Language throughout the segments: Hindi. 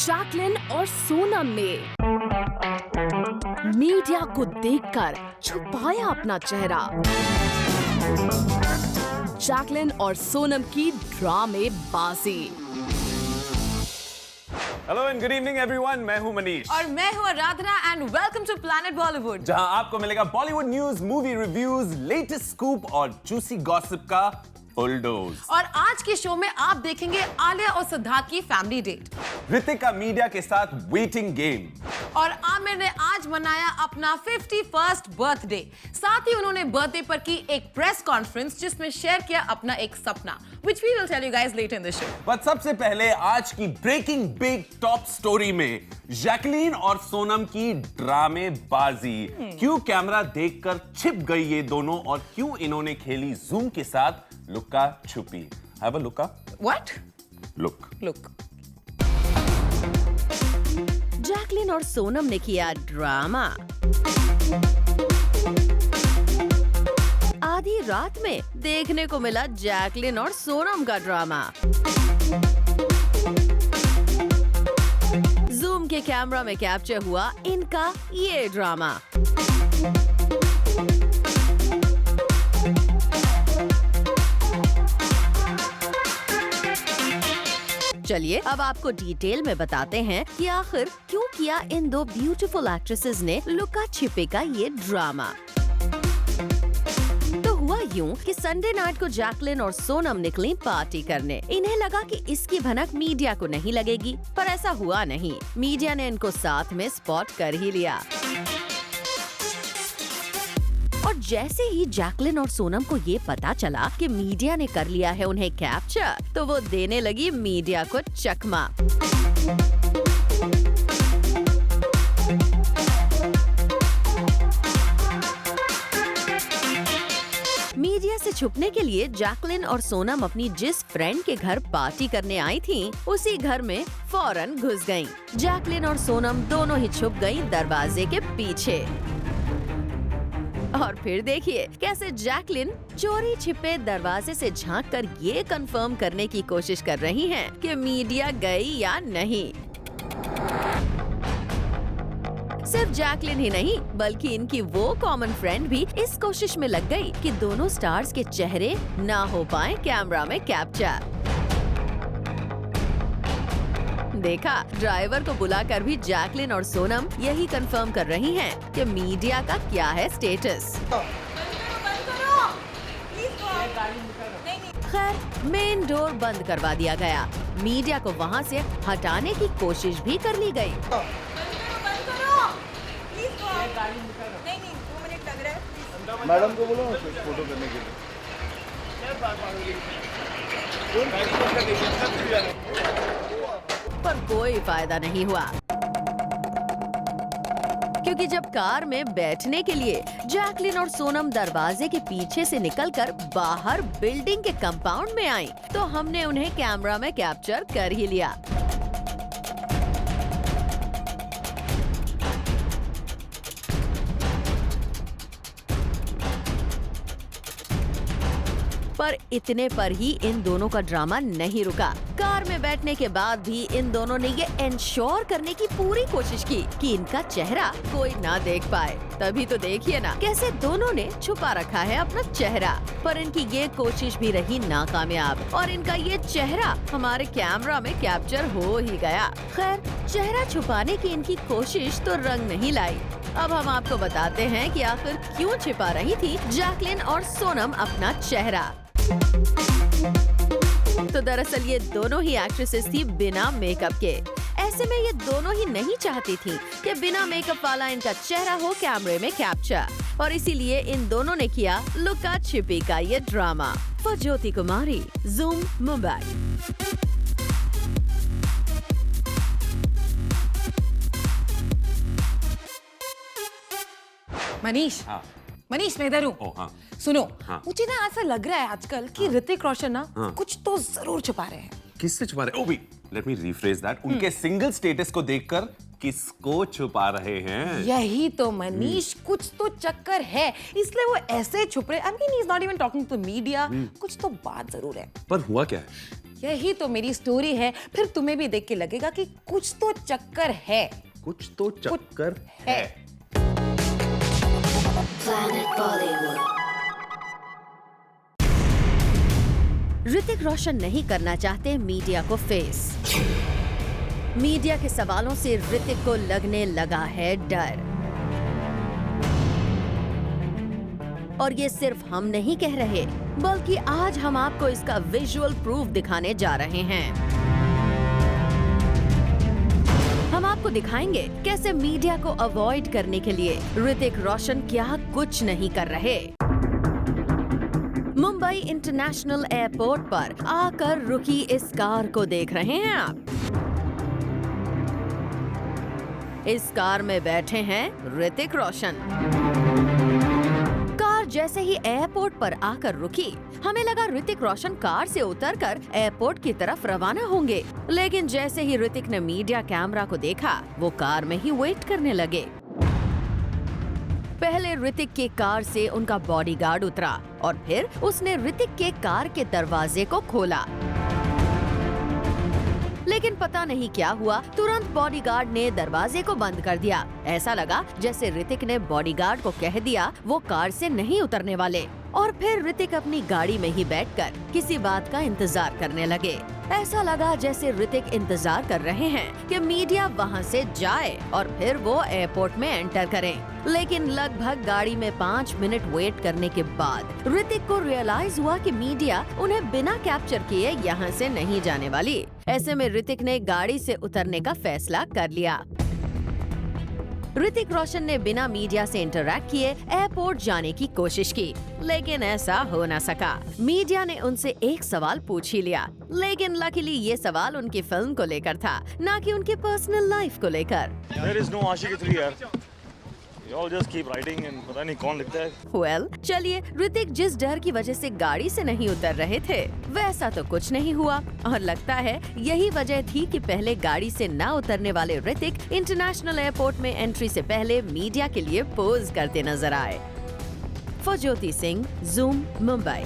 जैकलिन और सोनम ने मीडिया को देखकर छुपाया अपना चेहरा। जैकलिन और सोनम की ड्रामेबाजी। Hello and good evening everyone, मैं हूं मनीष और मैं हूं Aradhana and welcome to planet Bollywood, जहां आपको मिलेगा Bollywood news, movie reviews, latest scoop और जूसी गॉसिप का फुल डोज। और आज के शो में आप देखेंगे आलिया और सिद्धार्थ की फैमिली डेट, ऋतिक का मीडिया के साथ वेटिंग गेम और आमिर ने आज मनाया अपना 51st बर्थडे। साथ ही उन्होंने बर्थडे पर की एक प्रेस कॉन्फ्रेंस जिसमें शेयर किया अपना एक सपना, which we will tell you guys later in the show. But सबसे पहले आज की ब्रेकिंग बिग टॉप स्टोरी में जैकलीन और सोनम की ड्रामेबाजी। क्यों कैमरा देखकर छिप गई ये दोनों और क्यों इन्होंने खेली जूम के साथ लुक्का छुपी। Have a Lucca. What? Look. Jacqueline और सोनम ने किया ड्रामा। आधी रात में देखने को मिला जैकलिन और सोनम का ड्रामा। जूम के कैमरा में कैप्चर हुआ इनका ये ड्रामा। चलिए अब आपको डिटेल में बताते हैं कि आखिर क्यों किया इन दो ब्यूटीफुल एक्ट्रेसेस ने लुका छिपे का ये ड्रामा। तो हुआ यूं कि संडे नाइट को जैकलिन और सोनम निकली पार्टी करने। इन्हें लगा कि इसकी भनक मीडिया को नहीं लगेगी, पर ऐसा हुआ नहीं। मीडिया ने इनको साथ में स्पॉट कर ही लिया। और जैसे ही जैकलिन और सोनम को ये पता चला कि मीडिया ने कर लिया है उन्हें कैप्चर, तो वो देने लगी मीडिया को चकमा। मीडिया से छुपने के लिए जैकलिन और सोनम अपनी जिस फ्रेंड के घर पार्टी करने आई थीं, उसी घर में फौरन घुस गईं। जैकलिन और सोनम दोनों ही छुप गईं दरवाजे के पीछे। और फिर देखिए कैसे जैकलिन चोरी छिपे दरवाजे से झांककर ये कंफर्म करने की कोशिश कर रही हैं कि मीडिया गई या नहीं। सिर्फ जैकलिन ही नहीं बल्कि इनकी वो कॉमन फ्रेंड भी इस कोशिश में लग गई कि दोनों स्टार्स के चेहरे ना हो पाए कैमरा में कैप्चर। देखा, ड्राइवर को बुलाकर भी जैकलिन और सोनम यही कंफर्म कर रही हैं कि मीडिया का क्या है स्टेटस। खैर मेन डोर बंद करवा दिया गया। मीडिया को वहां से हटाने की कोशिश भी कर ली गई। मैडम को बोलो फोटो करने के लिए। पर कोई फायदा नहीं हुआ, क्योंकि जब कार में बैठने के लिए जैकलिन और सोनम दरवाजे के पीछे से निकलकर बाहर बिल्डिंग के कंपाउंड में आई, तो हमने उन्हें कैमरा में कैप्चर कर ही लिया। पर इतने पर ही इन दोनों का ड्रामा नहीं रुका। कार में बैठने के बाद भी इन दोनों ने ये इंश्योर करने की पूरी कोशिश की कि इनका चेहरा कोई ना देख पाए। तभी तो देखिए ना कैसे दोनों ने छुपा रखा है अपना चेहरा। पर इनकी ये कोशिश भी रही नाकामयाब और इनका ये चेहरा हमारे कैमरा में कैप्चर हो ही गया। खैर, चेहरा छुपाने की इनकी कोशिश तो रंग नहीं लाई। अब हम आपको बताते हैं कि आखिर क्यों छिपा रही थी जैकलिन और सोनम अपना चेहरा। तो दरअसल ये दोनों ही एक्ट्रेसेस थी बिना मेकअप के। ऐसे में ये दोनों ही नहीं चाहती थी कि बिना मेकअप वाला इनका चेहरा हो कैमरे में कैप्चर, और इसीलिए इन दोनों ने किया लुका छिपी का ये drama. For Jyoti Kumari, zoom, Mumbai. Manish. हाँ। मनीष मैं इधर हूँ। ओ हाँ। सुनो, हाँ। मुझे ना ऐसा लग रहा है आजकल कि ऋतिक रोशन ना कुछ तो जरूर छुपा रहे हैं। किससे छुपा रहे? Oh wait, let me rephrase that. उनके सिंगल स्टेटस को देखकर किसको छुपा रहे हैं? यही तो मनीष, कुछ तो चक्कर है, इसलिए वो ऐसे छुप रहे। I mean he is not even talking to media. कुछ तो बात जरूर है। पर हुआ क्या है? यही तो मेरी स्टोरी है, फिर तुम्हें भी देख के लगेगा कि कुछ तो चक्कर है। कुछ तो चक्कर है। ऋतिक रोशन नहीं करना चाहते मीडिया को फेस। मीडिया के सवालों से ऋतिक को लगने लगा है डर। और ये सिर्फ हम नहीं कह रहे, बल्कि आज हम आपको इसका विजुअल प्रूफ दिखाने जा रहे हैं। हम आपको दिखाएंगे कैसे मीडिया को अवॉइड करने के लिए ऋतिक रोशन क्या कुछ नहीं कर रहे। मुंबई इंटरनेशनल एयरपोर्ट पर आकर रुकी इस कार को देख रहे हैं आप। इस कार में बैठे हैं ऋतिक रोशन। कार जैसे ही एयरपोर्ट पर आकर रुकी, हमें लगा ऋतिक रोशन कार से उतरकर एयरपोर्ट की तरफ रवाना होंगे, लेकिन जैसे ही ऋतिक ने मीडिया कैमरा को देखा, वो कार में ही वेट करने लगे। पहले ऋतिक के कार से उनका बॉडीगार्ड उतरा और फिर उसने ऋतिक के कार के दरवाजे को खोला, लेकिन पता नहीं क्या हुआ, तुरंत बॉडीगार्ड ने दरवाजे को बंद कर दिया। ऐसा लगा जैसे ऋतिक ने बॉडीगार्ड को कह दिया वो कार से नहीं उतरने वाले, और फिर ऋतिक अपनी गाड़ी में ही बैठकर किसी बात का इंतजार करने लगे। ऐसा लगा जैसे ऋतिक इंतजार कर रहे हैं कि मीडिया वहां से जाए और फिर वो एयरपोर्ट में एंटर करें। लेकिन लगभग गाड़ी में 5 मिनट वेट करने के बाद ऋतिक को रियलाइज हुआ कि मीडिया उन्हें बिना कैप्चर किए यहाँ से नहीं जाने वाली। ऐसे में ऋतिक ने गाड़ी से उतरने का फैसला कर लिया। ऋतिक रोशन ने बिना मीडिया से इंटरैक्ट किए एयरपोर्ट जाने की कोशिश की, लेकिन ऐसा हो न सका। मीडिया ने उनसे एक सवाल पूछ ही लिया, लेकिन लकीली ये सवाल उनकी फिल्म को लेकर था, न कि उनकी पर्सनल लाइफ को लेकर। There is no आशिकी 3 यार। You all just keep writing and पता नहीं कौन लिखता है। Well, चलिए, ऋतिक जिस डर की वजह से गाड़ी से नहीं उतर रहे थे, वैसा तो कुछ नहीं हुआ, और लगता है यही वजह थी कि पहले गाड़ी से न उतरने वाले ऋतिक इंटरनेशनल एयरपोर्ट में एंट्री से पहले मीडिया के लिए पोज करते नजर आए। फज्योति सिंह, ज़ूम, मुंबई।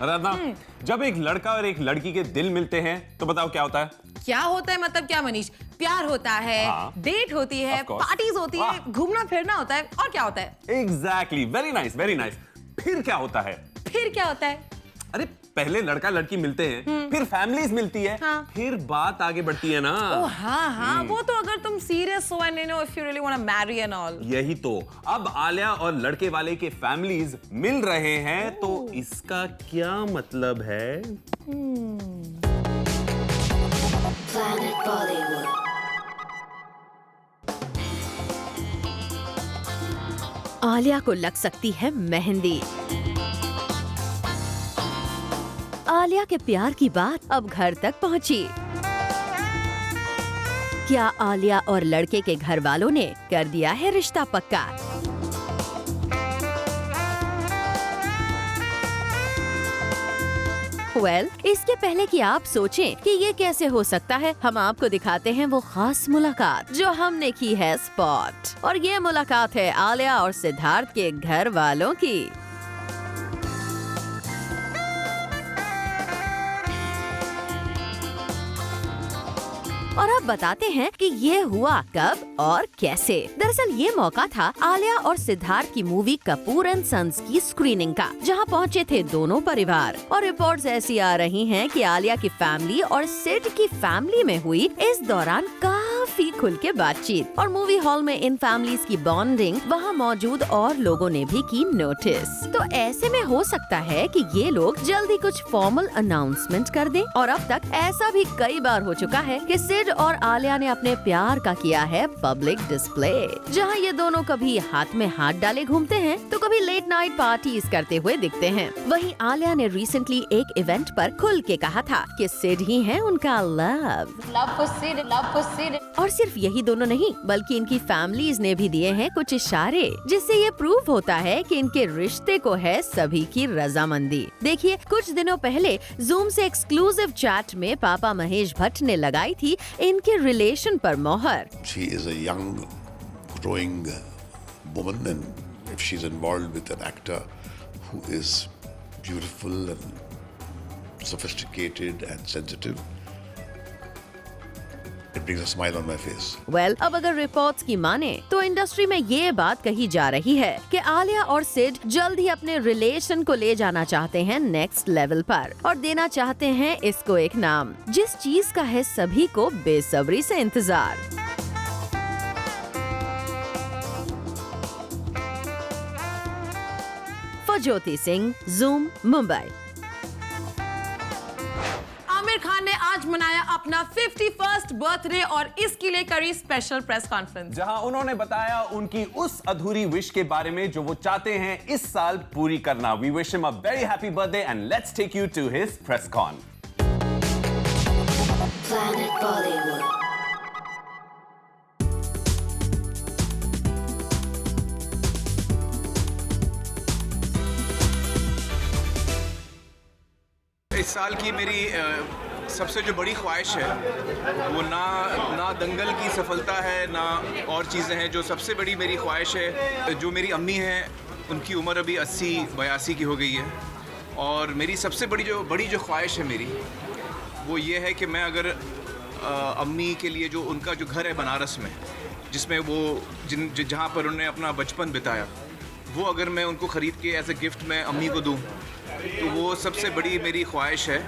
राधा, जब एक लड़का और एक लड़की के दिल मिलते हैं तो बताओ क्या होता है? क्या होता है मतलब क्या मनीष? प्यार होता है, डेट होती है, Of course. पार्टीज होती है, घूमना फिरना होता है, और क्या होता है? Exactly, very nice, very nice. फिर क्या होता है? फिर क्या होता है? अरे पहले लड़का लड़की मिलते हैं, फिर फैमिलीज मिलती है, फिर बात आगे बढ़ती है ना। ओह हाँ, वो तो अगर तुम सीरियस हो and you know if you really want to marry and all. यही तो, अब आलिया और लड़के वाले के फैमिलीज मिल रहे हैं, तो इसका क्या मतलब है? आलिया को लग सकती है मेहंदी। आलिया के प्यार की बात अब घर तक पहुंची। क्या आलिया और लड़के के घर वालों ने कर दिया है रिश्ता पक्का? इसके पहले कि आप सोचें कि ये कैसे हो सकता है, हम आपको दिखाते हैं वो खास मुलाकात जो हमने की है स्पॉट। और ये मुलाकात है आलिया और सिद्धार्थ के घर वालों की। और अब बताते हैं कि ये हुआ कब और कैसे। दरअसल ये मौका था आलिया और सिद्धार्थ की मूवी कपूर एंड सन्स की स्क्रीनिंग का, जहां पहुंचे थे दोनों परिवार। और रिपोर्ट्स ऐसी आ रही हैं कि आलिया की फैमिली और सिड की फैमिली में हुई इस दौरान काफी खुल के बातचीत, और मूवी हॉल में इन फैमिलीज की बॉन्डिंग वहां मौजूद और लोगों ने भी की नोटिस। तो ऐसे में हो सकता है कि ये लोग जल्दी कुछ फॉर्मल अनाउंसमेंट कर दें। और अब तक ऐसा भी कई बार हो चुका है कि सिड और आलिया ने अपने प्यार का किया है पब्लिक डिस्प्ले, जहां ये दोनों कभी हाथ में हाथ डाले घूमते हैं तो कभी लेट नाइट पार्टीज करते हुए दिखते हैं। वहीं आलिया ने रिसेंटली एक इवेंट पर खुल के कहा था कि सिड ही है उनका लव फॉर सिड। और सिर्फ यही दोनों नहीं, बल्कि इनकी फैमिलीज ने भी दिए हैं कुछ इशारे, जिससे ये प्रूव होता है कि इनके रिश्ते को है सभी की रजामंदी। देखिए, कुछ दिनों पहले जूम से एक्सक्लूसिव चैट में पापा महेश भट्ट ने लगाई थी इनके रिलेशन पर मोहर। She is a young, growing woman, and if she's involved with an actor who is beautiful and sophisticated and sensitive. It brings a smile on my face. Well, अब अगर रिपोर्ट्स की माने तो इंडस्ट्री में ये बात कही जा रही है कि आलिया और सिड जल्द ही अपने रिलेशन को ले जाना चाहते हैं नेक्स्ट लेवल पर और देना चाहते हैं इसको एक नाम, जिस चीज का है सभी को बेसब्री से इंतजार। ज्योति सिंह, ज़ूम, मुंबई। आमिर खान ने आज मनाया अपना 51st बर्थडे और इसके लिए करी स्पेशल प्रेस कॉन्फ्रेंस, जहां उन्होंने बताया उनकी उस अधूरी विश के बारे में जो वो चाहते हैं इस साल पूरी करना। We wish him a very happy birthday and let's take you to his press con. Planet Bollywood. इस साल की मेरी सबसे जो बड़ी ख्वाहिश है वो ना दंगल की सफलता है ना और चीज़ें हैं। जो सबसे बड़ी मेरी ख्वाहिश है, जो मेरी अम्मी हैं उनकी उम्र अभी 80-82 की हो गई है और मेरी सबसे बड़ी जो ख्वाहिश है मेरी वो ये है कि मैं अगर अम्मी के लिए जो उनका जो घर है बनारस में, जिसमें वो जहाँ पर उन्होंने अपना बचपन बिताया, वो अगर मैं उनको ख़रीद के एज ए गिफ्ट मैं अम्मी को दूँ तो वो सबसे बड़ी मेरी ख्वाहिश है।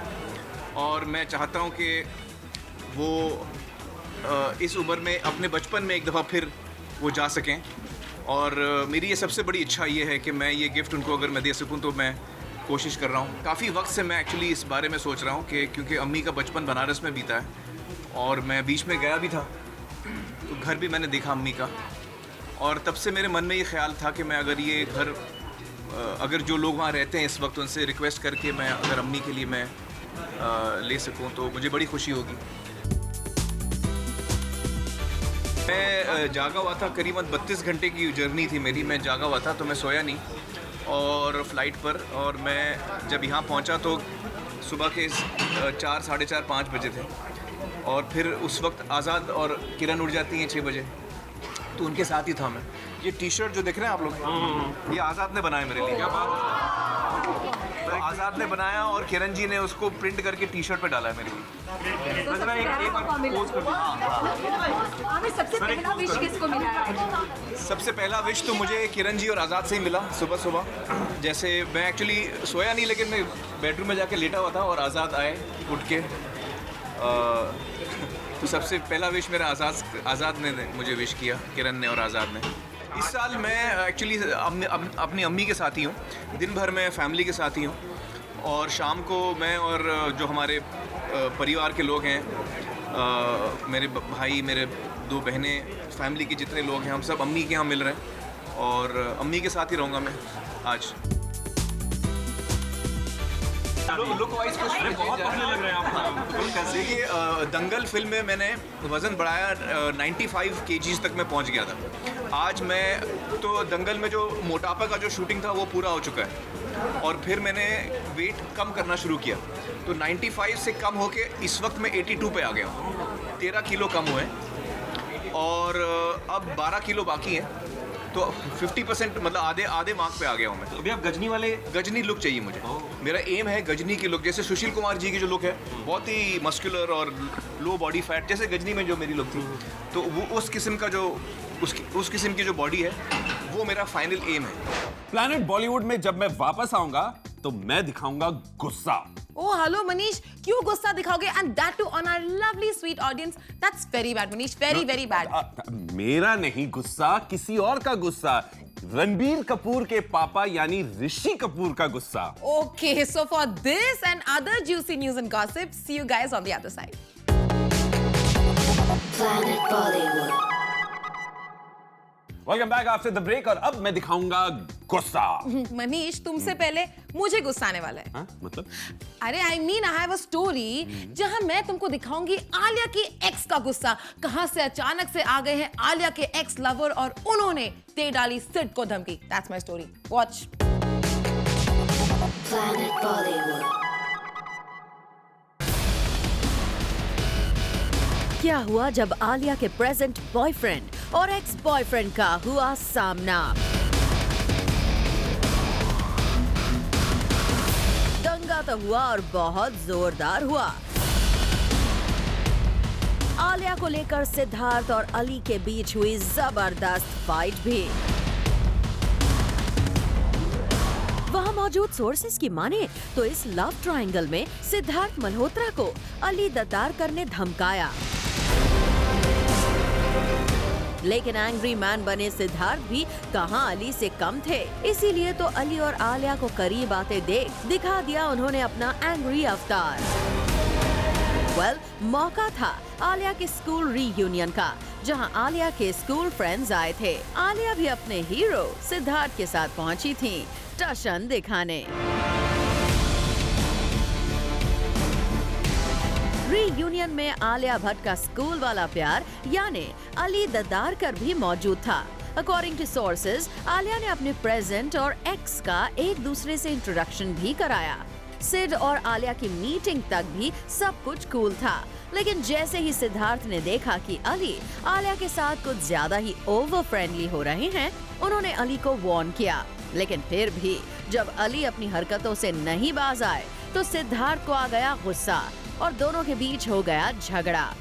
और मैं चाहता हूँ कि वो इस उम्र में अपने बचपन में एक दफ़ा फिर वो जा सकें और मेरी ये सबसे बड़ी इच्छा ये है कि मैं ये गिफ्ट उनको अगर मैं दे सकूँ तो मैं कोशिश कर रहा हूँ। काफ़ी वक्त से मैं एक्चुअली इस बारे में सोच रहा हूँ कि क्योंकि अम्मी का बचपन बनारस में बीता है और मैं बीच में गया भी था तो घर भी मैंने देखा अम्मी का, और तब से मेरे मन में ये ख्याल था कि मैं अगर ये घर अगर जो लोग वहाँ रहते हैं इस वक्त उनसे रिक्वेस्ट करके मैं अगर अम्मी के लिए मैं ले सकूँ तो मुझे बड़ी खुशी होगी। मैं जागा हुआ था, करीबन 32 घंटे की जर्नी थी मेरी। मैं जागा हुआ था तो मैं सोया नहीं और फ्लाइट पर, और मैं जब यहाँ पहुँचा तो सुबह के 4, साढ़े 4, 5 बजे थे और फिर उस वक्त आज़ाद और किरण उड़ जाती हैं 6 बजे, तो उनके साथ ही था मैं। ये टी शर्ट जो देख रहे हैं आप लोग, ये आज़ाद ने बनाया मेरे लिए। क्या बात है? तो आज़ाद ने बनाया और किरण जी ने उसको प्रिंट करके टी शर्ट पे डाला है मेरे लिए। सबसे पहला विश तो मुझे किरण जी और आज़ाद से ही मिला सुबह सुबह। जैसे मैं एक्चुअली सोया नहीं, लेकिन मैं बेडरूम में जाके लेटा हुआ था और आज़ाद आए उठ के। तो सबसे पहला विश मेरा आज़ाद ने मुझे विश किया, किरण ने और आज़ाद ने। इस साल मैं एक्चुअली अपनी अम्मी के साथ ही हूँ, दिन भर मैं फैमिली के साथ ही हूँ और शाम को मैं और जो हमारे परिवार के लोग हैं, मेरे भाई, मेरे 2 बहनें, फैमिली के जितने लोग हैं, हम सब अम्मी के यहाँ मिल रहे हैं और अम्मी के साथ ही रहूँगा मैं आज। लुक वाइज बहुत पतले लग रहे हैं आप। देखिए, दंगल फिल्म में मैंने वज़न बढ़ाया 95 kgs तक मैं पहुंच गया था। आज मैं तो दंगल में जो मोटापा का जो शूटिंग था वो पूरा हो चुका है और फिर मैंने वेट कम करना शुरू किया, तो 95 से कम होके इस वक्त मैं 82 पे आ गया हूँ। 13 किलो कम हुए और अब 12 किलो बाकी हैं, तो 50% मतलब आधे मार्क पे आ गया हूँ मैं। अभी आप गजनी लुक चाहिए मुझे। मेरा एम है गजनी की लुक, जैसे सुशील कुमार जी की जो लुक है, बहुत ही मस्कुलर और लो बॉडी फैट, जैसे गजनी में जो मेरी लुक थी, तो वो उस किस्म का जो उस किस्म की जो बॉडी है वो मेरा फाइनल एम है। प्लैनेट बॉलीवुड में जब मैं वापस आऊंगा तो मैं दिखाऊंगा गुस्सा। Oh, hello Manish, क्यों गुस्सा दिखाओगे? And that too on our lovely sweet audience. That's very bad, Manish. Very bad. मेरा नहीं गुस्सा, किसी और का गुस्सा। रणबीर कपूर के पापा यानी ऋषि कपूर का गुस्सा। Okay, so for this and other juicy news and gossip, see you guys on the other side. Planet Bollywood. Welcome back after the break और अब मैं दिखाऊंगा गुस्सा। मनीष, तुमसे पहले मुझे गुस्सा आने वाला है। मतलब? अरे I mean I have a story जहां मैं तुमको दिखाऊंगी आलिया की एक्स का गुस्सा। कहां से अचानक से आ गए हैं आलिया के एक्स लवर और उन्होंने दे डाली सिड को धमकी। That's my story. Watch. Planet Bollywood. क्या हुआ जब आलिया के प्रेजेंट बॉयफ्रेंड और एक्स बॉयफ्रेंड का हुआ सामना? दंगा हुआ तो हुआ और बहुत जोरदार हुआ। आलिया को लेकर सिद्धार्थ और अली के बीच हुई जबरदस्त फाइट भी। वहां मौजूद सोर्सेस की माने तो इस लव ट्रायंगल में सिद्धार्थ मल्होत्रा को अली दद्दारकर ने धमकाया, लेकिन एंग्री मैन बने सिद्धार्थ भी कहां अली से कम थे। इसीलिए तो अली और आलिया को करीब आते देख दिखा दिया उन्होंने अपना एंग्री अवतार। मौका था आलिया के स्कूल रीयूनियन का, जहां आलिया के स्कूल फ्रेंड्स आए थे। आलिया भी अपने हीरो सिद्धार्थ के साथ पहुंची थी टशन दिखाने। रीयूनियन में आलिया भट्ट का स्कूल वाला प्यार यानी अली दद्दारकर भी मौजूद था। अकॉर्डिंग टू सोर्सेज, आलिया ने अपने प्रेजेंट और एक्स का एक दूसरे से इंट्रोडक्शन भी कराया। सिड और आलिया की मीटिंग तक भी सब कुछ कूल था, लेकिन जैसे ही सिद्धार्थ ने देखा कि अली आलिया के साथ कुछ ज्यादा ही ओवर फ्रेंडली हो रहे हैं, उन्होंने अली को वार्न किया। लेकिन फिर भी जब अली अपनी हरकतों से नहीं बाज आए तो सिद्धार्थ को आ गया गुस्सा और दोनों के बीच हो गया झगड़ा।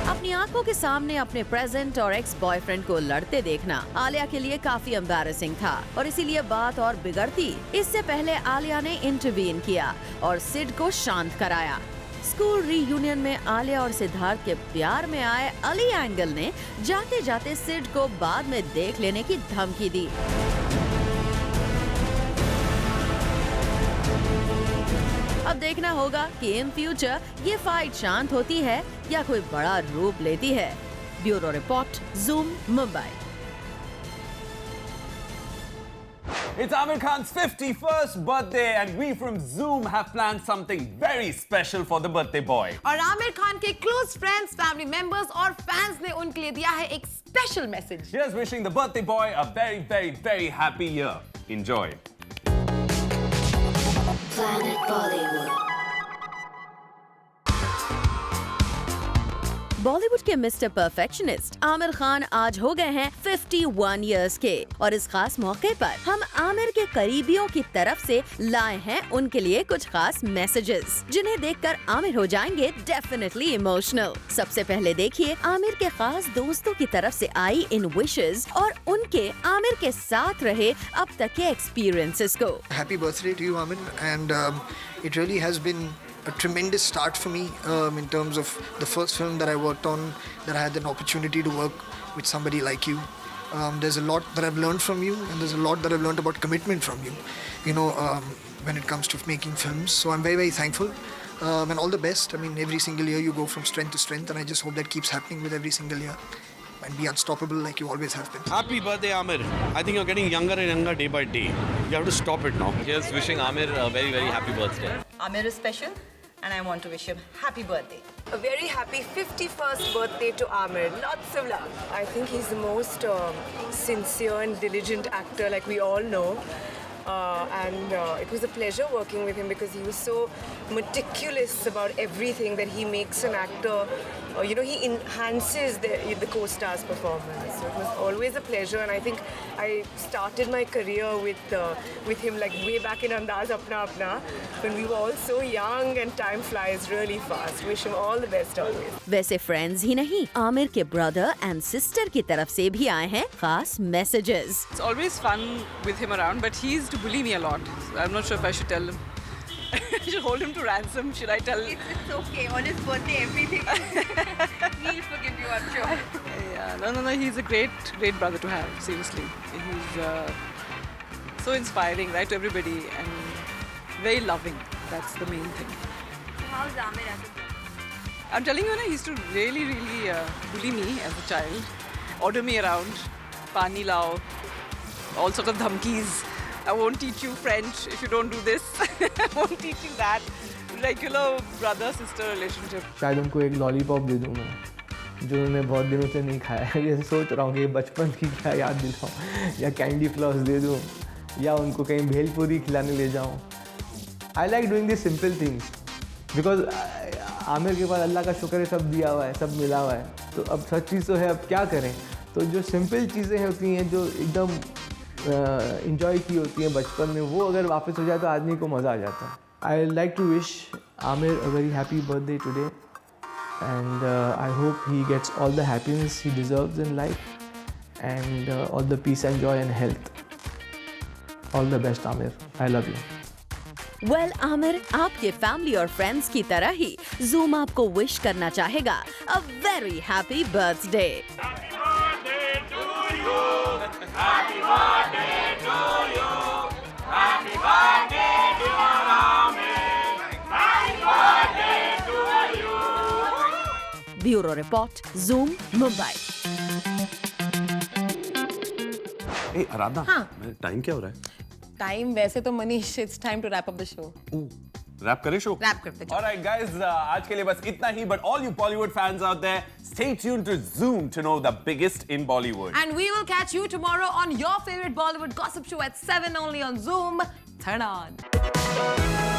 अपनी आंखों के सामने अपने प्रेजेंट और एक्स बॉयफ्रेंड को लड़ते देखना आलिया के लिए काफी एम्बैरेसिंग था और इसीलिए बात और बिगड़ती। इससे पहले आलिया ने इंटरवीन किया और सिड को शांत कराया। स्कूल रीयूनियन में आलिया और सिद्धार्थ के प्यार में आए अली एंगल ने जाते जाते सिड को बाद में देख लेने की धमकी दी। अब देखना होगा कि इन फ्यूचर ये फाइट शांत होती है या कोई बड़ा रूप लेती है। Bureau report, zoom, Mumbai. It's Amir Khan's 51st birthday and we from Zoom have planned something very special for the birthday boy. और आमिर खान के क्लोज फ्रेंड्स, फैमिली मेंबर्स और फैंस ने उनके लिए दिया है एक special message. Here's wishing the birthday boy a very, very, very happy year. Enjoy. Planet Bollywood. Bollywood के मिस्टर परफेक्शनिस्ट आमिर खान आज हो गए हैं 51 इयर्स के और इस खास मौके पर हम आमिर के करीबियों की तरफ से लाए हैं उनके लिए कुछ खास मैसेजेस, जिन्हें देखकर आमिर हो जाएंगे डेफिनेटली इमोशनल। सबसे पहले देखिए आमिर के खास दोस्तों की तरफ से आई इन विशेस और उनके आमिर के साथ रहे अब तक के एक्सपीरियंसेस को। Happy birthday to you, Amin, and it really has been a tremendous start for me in terms of the first film that I worked on, that I had an opportunity to work with somebody like you. There's a lot that I've learned from you, and there's a lot that I've learned about commitment from you, you know, when it comes to making films. So I'm very, very thankful, and all the best. I mean, every single year you go from strength to strength, and I just hope that keeps happening with every single year. And be unstoppable like you always have been. Happy birthday, Amir. I think you're getting younger and younger day by day. You have to stop it now. Here's wishing Amir a very, very happy birthday. Amir is special and I want to wish him happy birthday. A very happy 51st birthday to Amir. Lots of love. I think he's the most sincere and diligent actor, like we all know. And it was a pleasure working with him because he was so meticulous about everything that he makes an actor. You know, he enhances the co-star's performance. So it was always a pleasure, and I think I started my career with him like way back in Andaz Apna Apna when we were all so young, and time flies really fast. Wish him all the best always. वैसे फ्रेंड्स ही नहीं, आमिर के ब्रदर एंड सिस्टर की तरफ से भी आए हैं खास messages. It's always fun with him around, but he used to bully me a lot. I'm not sure if I should tell him. I should hold him to ransom. Should I tell? It's okay. On his birthday, everything. He'll forgive you, I'm sure. Yeah, no. He's a great brother to have. Seriously, he's so inspiring, right, to everybody, and very loving. That's the main thing. How's Amir as a brother? I'm telling you, he used to really bully me as a child, order me around, pani lao, all sorts of dhamkis. I won't teach you French if you don't do this. I won't teach you that. Regular brother-sister relationship. शायद उनको एक लॉलीपॉप दे दूँ मैं, जो उन्होंने बहुत दिनों से नहीं खाया है। ये सोच रहा हूँ कि बचपन की क्या याद दिलाऊँ, या कैंडी फ्लॉस दे दूँ, या उनको कहीं भेलपूरी खिलाने ले जाऊँ। I like doing these simple things because Aamir के पास अल्लाह का शुक्र है सब दिया हुआ है, सब मिला हुआ है। तो अब सच चीज़ तो है, अब क्या करें। तो जो सिंपल चीज़ें होती हैं, जो एकदम इंजॉय की होती हैं बचपन में, वो अगर वापस हो जाए तो आदमी को मज़ा आ जाता है. I like to wish Aamir a very happy birthday today and I hope he gets all the happiness he deserves in life and all the peace and joy and health. All the best Aamir, I love you. Well Aamir, आपके फैमिली और फ्रेंड्स की तरह ही जूम आपको विश करना चाहेगा a very happy birthday. Bureau report, Zoom, Mumbai. ए आराधना, हाँ। टाइम क्या हो रहा है? टाइम वैसे तो Manish, it's time to wrap up the show. Wrap करें शो? रैप करते हैं. Alright guys, आज के लिए बस इतना ही. But all you Bollywood fans out there, stay tuned to Zoom to know the biggest in Bollywood. And we will catch you tomorrow on your favorite Bollywood gossip show at 7 only on Zoom. Turn on.